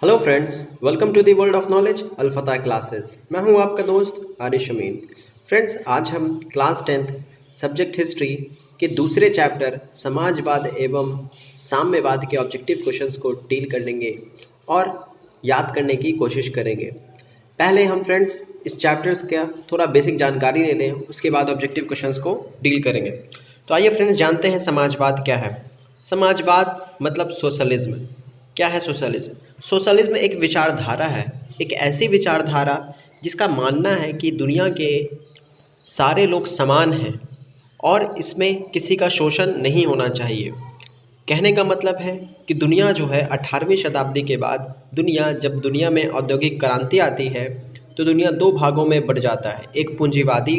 Hello friends, welcome to the world of knowledge अल्फता classes. मैं हूं आपका दोस्त आरिश अमीन। फ्रेंड्स, आज हम क्लास 10th सब्जेक्ट हिस्ट्री के दूसरे चैप्टर समाजवाद एवं साम्यवाद के ऑब्जेक्टिव क्वेश्चंस को डील करेंगे और याद करने की कोशिश करेंगे। पहले हम फ्रेंड्स इस चैप्टर्स का थोड़ा बेसिक जानकारी ले लें, उसके बाद ऑब्जेक्टिव क्वेश्चंस को डील करेंगे। तो आइए फ्रेंड्स जानते हैं समाजवाद क्या है। समाजवाद मतलब सोशलिज्म। क्या है सोशलिज्म? सोशलिज्म एक विचारधारा है, एक ऐसी विचारधारा जिसका मानना है कि दुनिया के सारे लोग समान हैं और इसमें किसी का शोषण नहीं होना चाहिए। कहने का मतलब है कि दुनिया जो है 18वीं शताब्दी के बाद जब दुनिया में औद्योगिक क्रांति आती है तो दुनिया दो भागों में बढ़ जाता है, एक पूंजीवादी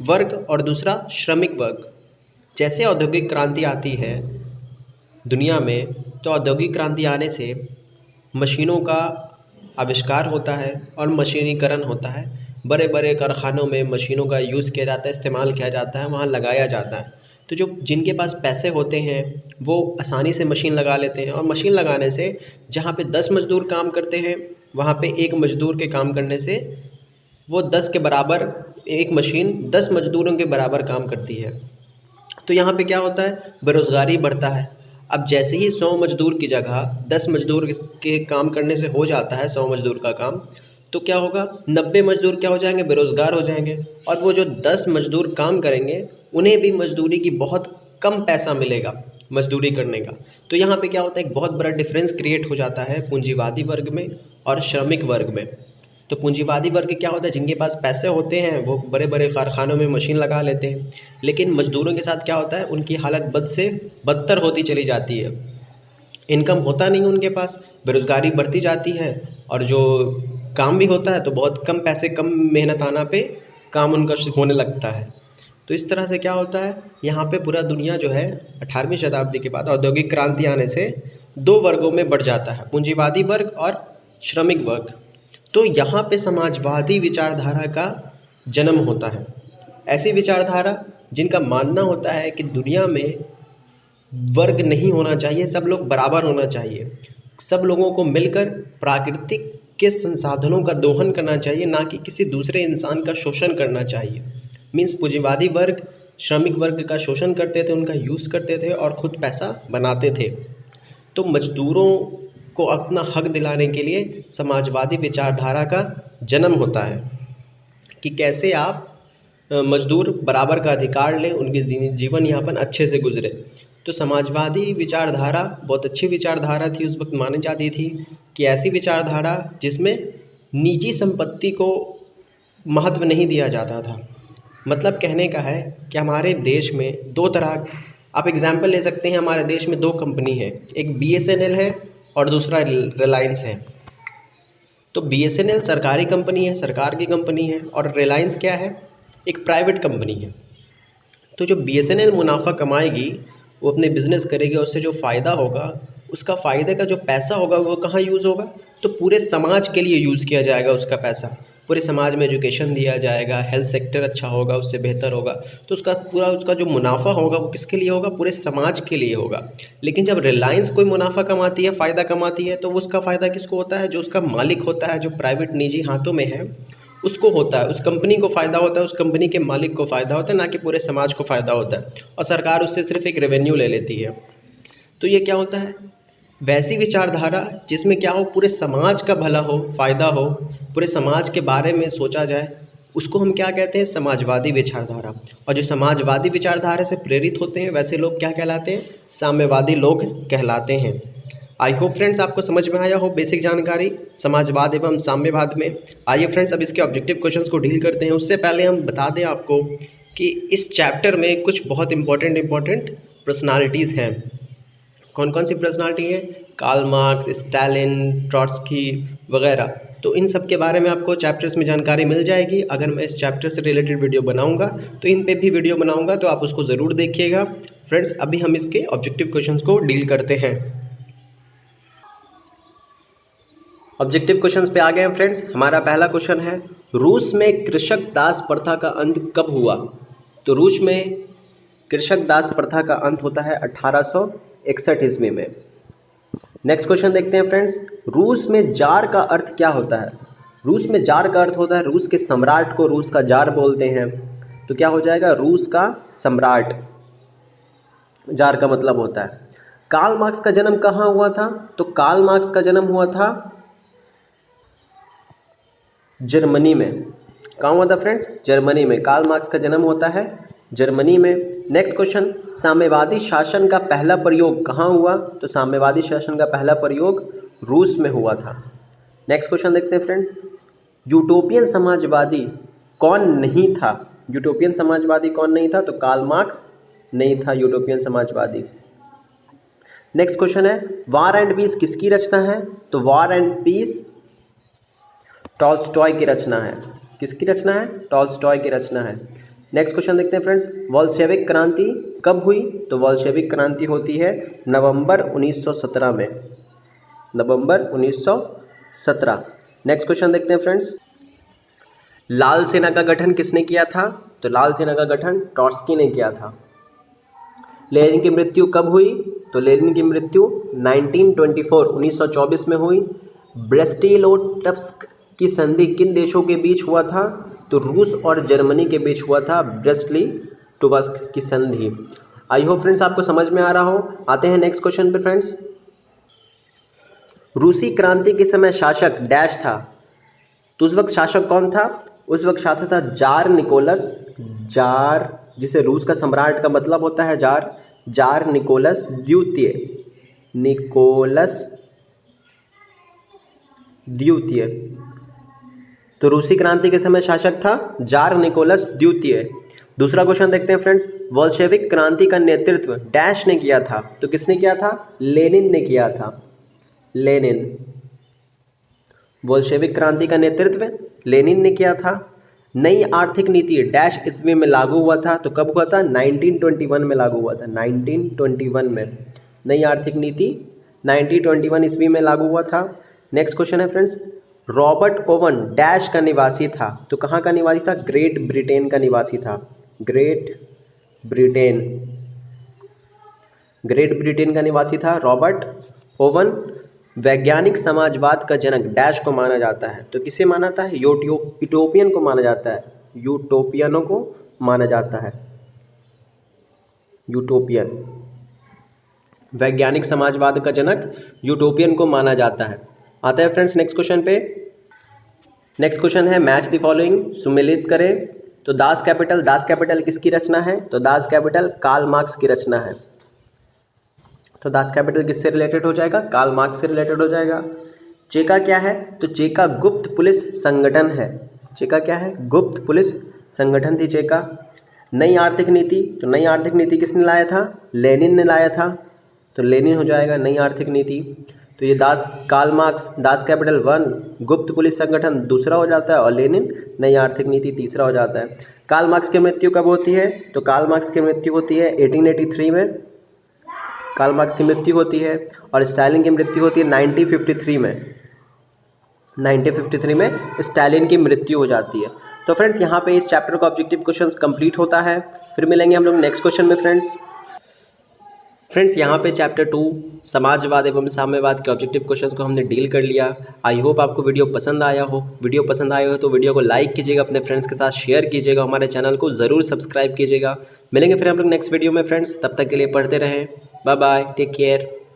वर्ग और दूसरा श्रमिक वर्ग। जैसे औद्योगिक क्रांति आती है दुनिया में, तो औद्योगिक क्रांति आने से मशीनों का आविष्कार होता है और मशीनीकरण होता है। बड़े बड़े कारखानों में मशीनों का यूज़ किया जाता है, इस्तेमाल किया जाता है, वहाँ लगाया जाता है। तो जो जिनके पास पैसे होते हैं वो आसानी से मशीन लगा लेते हैं और मशीन लगाने से जहाँ पे 10 मज़दूर काम करते हैं वहाँ पे एक मज़दूर के काम करने से वो 10 के बराबर, एक मशीन 10 मज़दूरों के बराबर काम करती है। तो यहाँ पे क्या होता है, बेरोज़गारी बढ़ता है। अब जैसे ही 100 मज़दूर की जगह 10 मज़दूर के काम करने से हो जाता है 100 मज़दूर का काम, तो क्या होगा, 90 मज़दूर क्या हो जाएंगे, बेरोज़गार हो जाएंगे। और वो जो 10 मज़दूर काम करेंगे उन्हें भी मज़दूरी की बहुत कम पैसा मिलेगा मज़दूरी करने का। तो यहाँ पे क्या होता है, एक बहुत बड़ा डिफरेंस क्रिएट हो जाता है पूंजीवादी वर्ग में और श्रमिक वर्ग में। तो पूंजीवादी वर्ग क्या होता है, जिनके पास पैसे होते हैं वो बड़े बड़े कारखानों में मशीन लगा लेते हैं, लेकिन मज़दूरों के साथ क्या होता है, उनकी हालत बद से बदतर होती चली जाती है। इनकम होता नहीं उनके पास, बेरोज़गारी बढ़ती जाती है और जो काम भी होता है तो बहुत कम पैसे, कम मेहनत आना पे काम उनका होने लगता है। तो इस तरह से क्या होता है, यहाँ पे पूरा दुनिया जो है 18वीं शताब्दी के बाद औद्योगिक क्रांति आने से दो वर्गों में बढ़ जाता है, पूंजीवादी वर्ग और श्रमिक वर्ग। तो यहाँ पे समाजवादी विचारधारा का जन्म होता है। ऐसी विचारधारा जिनका मानना होता है कि दुनिया में वर्ग नहीं होना चाहिए, सब लोग बराबर होना चाहिए, सब लोगों को मिलकर प्राकृतिक के संसाधनों का दोहन करना चाहिए, ना कि किसी दूसरे इंसान का शोषण करना चाहिए। मीन्स पूंजीवादी वर्ग श्रमिक वर्ग का शोषण करते थे, उनका यूज़ करते थे और ख़ुद पैसा बनाते थे। तो मजदूरों को अपना हक दिलाने के लिए समाजवादी विचारधारा का जन्म होता है कि कैसे आप मजदूर बराबर का अधिकार लें, उनकी जीवन यापन अच्छे से गुजरे। तो समाजवादी विचारधारा बहुत अच्छी विचारधारा थी, उस वक्त मानी जाती थी कि ऐसी विचारधारा जिसमें निजी संपत्ति को महत्व नहीं दिया जाता था। मतलब कहने का है कि हमारे देश में दो तरह, आप एग्जाम्पल ले सकते हैं, हमारे देश में दो कंपनी है, एक BSNL है और दूसरा रिलायंस है। तो BSNL सरकारी कंपनी है, सरकार की कंपनी है, और रिलायंस क्या है, एक प्राइवेट कंपनी है। तो जो BSNL मुनाफा कमाएगी, वो अपने बिजनेस करेगी, उससे जो फ़ायदा होगा, उसका फ़ायदे का जो पैसा होगा वो कहाँ यूज़ होगा, तो पूरे समाज के लिए यूज़ किया जाएगा उसका पैसा। पूरे समाज में एजुकेशन दिया जाएगा, हेल्थ सेक्टर अच्छा होगा, उससे बेहतर होगा। तो उसका जो मुनाफा होगा वो किसके लिए होगा, पूरे समाज के लिए होगा। लेकिन जब रिलायंस कोई मुनाफा कमाती है, फ़ायदा कमाती है, तो उसका फ़ायदा किसको होता है, जो उसका मालिक होता है, जो प्राइवेट निजी हाथों में है उसको होता है, उस कंपनी को फ़ायदा होता है, उस कंपनी के मालिक को फ़ायदा होता है, ना कि पूरे समाज को फ़ायदा होता है। और सरकार उससे सिर्फ एक रेवेन्यू ले लेती है। तो ये क्या होता है, वैसी विचारधारा जिसमें क्या हो, पूरे समाज का भला हो, फ़ायदा हो, पूरे समाज के बारे में सोचा जाए, उसको हम क्या कहते हैं, समाजवादी विचारधारा। और जो समाजवादी विचारधारा से प्रेरित होते हैं वैसे लोग क्या कहलाते हैं, साम्यवादी लोग कहलाते हैं। आई होप फ्रेंड्स आपको समझ में आया हो बेसिक जानकारी समाजवाद एवं साम्यवाद में। आइए फ्रेंड्स अब इसके ऑब्जेक्टिव क्वेश्चंस को डील करते हैं। उससे पहले हम बता दें आपको कि इस चैप्टर में कुछ बहुत इंपॉर्टेंट पर्सनालिटीज़ हैं। कौन कौन सी पर्सनालिटी है, कार्ल मार्क्स, स्टालिन, ट्रॉट्स्की वगैरह। तो इन सब के बारे में आपको चैप्टर्स में जानकारी मिल जाएगी। अगर मैं इस चैप्टर से रिलेटेड वीडियो बनाऊंगा तो इन पे भी वीडियो बनाऊंगा, तो आप उसको ज़रूर देखिएगा। फ्रेंड्स अभी हम इसके ऑब्जेक्टिव क्वेश्चंस को डील करते हैं। ऑब्जेक्टिव क्वेश्चंस पे आ गए हैं फ्रेंड्स। हमारा पहला क्वेश्चन है, रूस में कृषक दास प्रथा का अंत कब हुआ? तो रूस में कृषक दास प्रथा का अंत होता है 1861 ईस्वी में। नेक्स्ट क्वेश्चन देखते हैं फ्रेंड्स, रूस में जार का अर्थ क्या होता है? रूस में जार का अर्थ होता है, रूस के सम्राट को रूस का जार बोलते हैं। तो क्या हो जाएगा? रूस का सम्राट, जार का मतलब होता है। कार्ल मार्क्स का जन्म कहाँ हुआ था? तो कार्ल मार्क्स का जन्म हुआ था जर्मनी में। कहाँ हुआ था फ्रेंड्स? जर्मनी में। कार्ल मार्क्स का जन्म होता है जर्मनी में। नेक्स्ट क्वेश्चन, साम्यवादी शासन का पहला प्रयोग कहाँ हुआ? तो साम्यवादी शासन का पहला प्रयोग रूस में हुआ था। नेक्स्ट क्वेश्चन देखते हैं फ्रेंड्स, यूटोपियन समाजवादी कौन नहीं था? यूटोपियन समाजवादी कौन नहीं था? तो कार्ल मार्क्स नहीं था यूटोपियन समाजवादी। नेक्स्ट क्वेश्चन है, वार एंड पीस किसकी रचना है? तो वार एंड पीस टॉल्स्टॉय की रचना है। किसकी रचना है? टॉल्स्टॉय की रचना है। नेक्स्ट क्वेश्चन देखते हैं फ्रेंड्स, बोल्शेविक क्रांति कब हुई? तो बोल्शेविक क्रांति होती है नवंबर 1917 में। नवंबर 1917। नेक्स्ट क्वेश्चन देखते हैं फ्रेंड्स, लाल सेना का गठन किसने किया था? तो लाल सेना का गठन ट्रॉट्स्की ने किया था। लेनिन की मृत्यु कब हुई? तो लेनिन की मृत्यु 1924 में हुई। ब्रेस्ट-लिटोव्स्क की संधि किन देशों के बीच हुआ था? तो रूस और जर्मनी के बीच हुआ था ब्रेस्ट-लिटोव्स्क की संधि। आई होप फ्रेंड्स आपको समझ में आ रहा हो। आते हैं नेक्स्ट क्वेश्चन पे फ्रेंड्स, रूसी क्रांति के समय शासक डैश था। तो उस वक्त शासक कौन था? उस वक्त शासक था जार निकोलस। जार, जिसे रूस का सम्राट का मतलब होता है जार। जार निकोलस द्वितीय। निकोलस द्वितीय। तो रूसी क्रांति के समय शासक था जार निकोलस द्वितीय। दूसरा क्वेश्चन देखते हैं फ्रेंड्स, बोल्शेविक क्रांति का नेतृत्व डैश ने किया था। तो किसने किया था? लेनिन ने किया था। लेनिन। बोल्शेविक क्रांति का नेतृत्व लेनिन ने किया था। नई आर्थिक नीति डैश ईस्वी में लागू हुआ था। तो कब हुआ था? 1921 में लागू हुआ था। 1921 में नई आर्थिक नीति 1921 ईस्वी में लागू हुआ था। नेक्स्ट क्वेश्चन है फ्रेंड्स, रॉबर्ट ओवन डैश का निवासी था। तो कहाँ का निवासी था? ग्रेट ब्रिटेन का निवासी था। Great Britain. ग्रेट ब्रिटेन का निवासी था रॉबर्ट ओवन। वैज्ञानिक समाजवाद का जनक डैश को माना जाता है। तो किसे माना जाता है? यूटोपियन को माना जाता है। यूटोपियनों को माना जाता है। यूटोपियन। वैज्ञानिक समाजवाद का जनक यूटोपियन को माना जाता है। आता है फ्रेंड्स नेक्स्ट क्वेश्चन पे। नेक्स्ट क्वेश्चन है, मैच द फॉलोइंग, सुमेलित करें। तो दास कैपिटल, दास कैपिटल किसकी रचना है? तो दास कैपिटल कार्ल मार्क्स की रचना है। तो दास कैपिटल किससे रिलेटेड हो जाएगा? कार्ल मार्क्स से रिलेटेड हो जाएगा। चेका क्या है? तो चेका गुप्त पुलिस संगठन है। चेका क्या है? गुप्त पुलिस संगठन थी चेका। नई आर्थिक नीति, तो नई आर्थिक नीति किसने लाया था? लेनिन ने लाया था। तो लेनिन हो जाएगा नई आर्थिक नीति। तो ये कार्ल मार्क्स, दास कैपिटल 1, गुप्त पुलिस संगठन दूसरा हो जाता है, और लेनिन नई आर्थिक नीति तीसरा हो जाता है। कार्ल मार्क्स की मृत्यु कब होती है? तो कार्ल मार्क्स की मृत्यु होती है 1883 में। कार्ल मार्क्स की मृत्यु होती है। और स्टालिन की मृत्यु होती है 1953 में। 1953 में स्टालिन की मृत्यु हो जाती है। तो फ्रेंड्स यहाँ पे इस चैप्टर का ऑब्जेक्टिव क्वेश्चंस कंप्लीट होता है। फिर मिलेंगे हम लोग नेक्स्ट क्वेश्चन में फ्रेंड्स यहाँ पे चैप्टर 2 समाजवाद एवं साम्यवाद के ऑब्जेक्टिव क्वेश्चंस को हमने डील कर लिया। आई होप आपको वीडियो पसंद आया हो। वीडियो पसंद आया हो तो वीडियो को लाइक कीजिएगा, अपने फ्रेंड्स के साथ शेयर कीजिएगा, हमारे चैनल को ज़रूर सब्सक्राइब कीजिएगा। मिलेंगे फिर हम लोग नेक्स्ट वीडियो में फ्रेंड्स, तब तक के लिए पढ़ते रहें। Bye bye, take care.